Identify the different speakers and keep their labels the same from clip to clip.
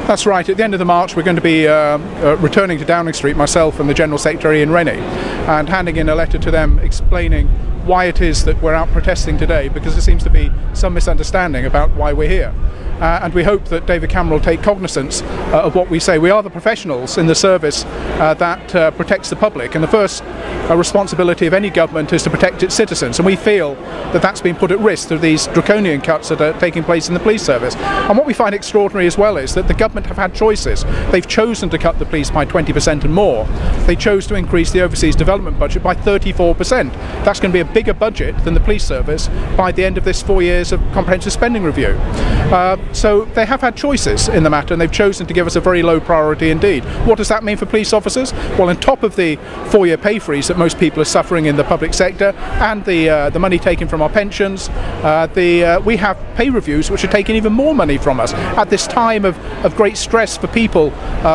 Speaker 1: That's right. At the end of the march we're going to be returning to Downing Street, myself and the General Secretary in Rennie, and handing in a letter to them explaining why it is that we're out protesting today, because there seems to be some misunderstanding about why we're here. And we hope that David Cameron will take cognizance of what we say. We are the professionals in the service that protects the public, and the first responsibility of any government is to protect its citizens, and we feel that that's been put at risk through these draconian cuts that are taking place in the police service. And what we find extraordinary as well is that the government have had choices. They've chosen to cut the police by 20% and more. They chose to increase the overseas development budget by 34%. That's going to be a bigger budget than the police service by the end of this 4 years of comprehensive spending review. So they have had choices in the matter, and they've chosen to give us a very low priority indeed. What does that mean for police officers? Well, on top of the 4-year pay freeze that most people are suffering in the public sector, and the money taken from our pensions, we have pay reviews which are taking even more money from us at this time of great stress for people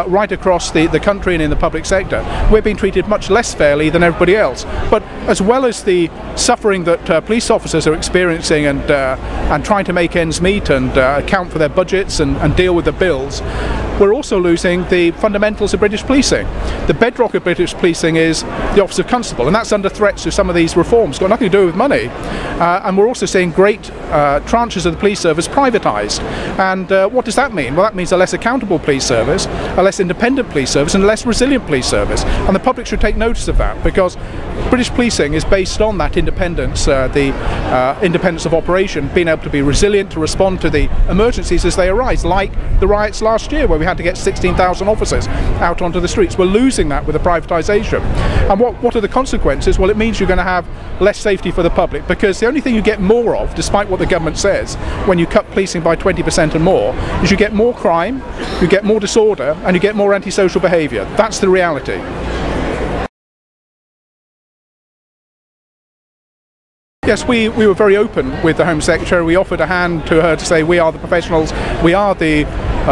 Speaker 1: right across the country and in the public sector. We're being treated much less fairly than everybody else. But as well as the suffering that police officers are experiencing and trying to make ends meet and account for their budgets and deal with the bills, we're also losing the fundamentals of British policing. The bedrock of British policing is the office of constable, and that's under threat through some of these reforms. It's got nothing to do with money. And we're also seeing great tranches of the police service privatised. And what does that mean? Well, that means a less accountable police service, a less independent police service, and a less resilient police service. And the public should take notice of that, because British policing is based on that independence, the independence of operation, being able to be resilient, to respond to the emergencies as they arise, like the riots last year where we had to get 16,000 officers out onto the streets. We're losing that with the privatisation. And what are the consequences? Well, it means you're going to have less safety for the public, because the only thing you get more of, despite what the government says, when you cut policing by 20% and more, is you get more crime, you get more disorder, and you get more antisocial behaviour. That's the reality. Yes, we were very open with the Home Secretary. We offered a hand to her to say we are the professionals, we are the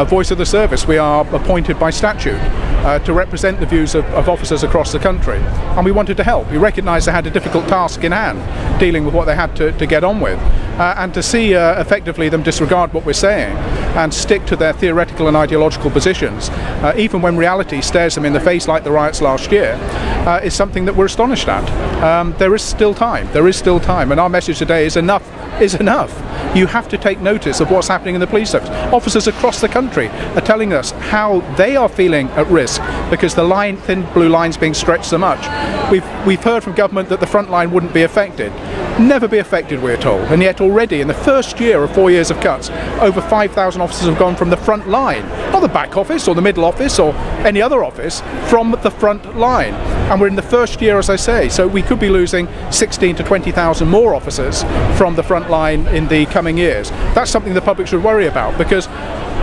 Speaker 1: voice of the service, we are appointed by statute to represent the views of officers across the country, and we wanted to help. We recognised they had a difficult task in hand, dealing with what they had to get on with, and to see effectively them disregard what we're saying and stick to their theoretical and ideological positions, even when reality stares them in the face like the riots last year, is something that we're astonished at. There is still time, and our message today is enough is enough. You have to take notice of what's happening in the police service. Officers across the country are telling us how they are feeling at risk because the thin blue line's being stretched so much. We've heard from government that the front line wouldn't be affected. Never be affected, we're told, and yet already in the first year of 4 years of cuts, over 5,000 officers have gone from the front line, not the back office or the middle office or any other office, from the front line. And we're in the first year, as I say, so we could be losing 16 to 20,000 more officers from the front line in the coming years. That's something the public should worry about, because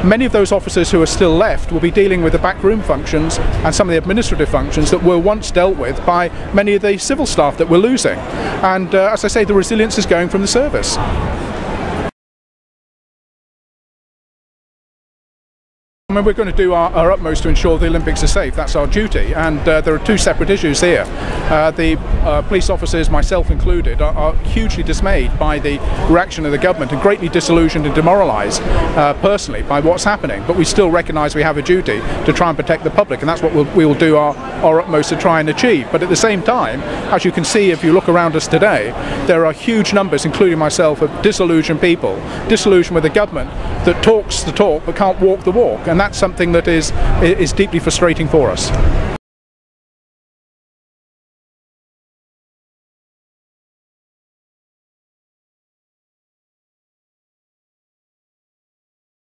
Speaker 1: many of those officers who are still left will be dealing with the backroom functions and some of the administrative functions that were once dealt with by many of the civil staff that we're losing. And as I say, the resilience is going from the service. I mean, we're going to do our utmost to ensure the Olympics are safe. That's our duty, and there are two separate issues here. The police officers, myself included, are hugely dismayed by the reaction of the government and greatly disillusioned and demoralised personally by what's happening. But we still recognise we have a duty to try and protect the public, and that's what we will do our utmost to try and achieve. But at the same time, as you can see if you look around us today, there are huge numbers, including myself, of disillusioned people, disillusioned with a government that talks the talk but can't walk the walk, and that's something that is deeply frustrating for us.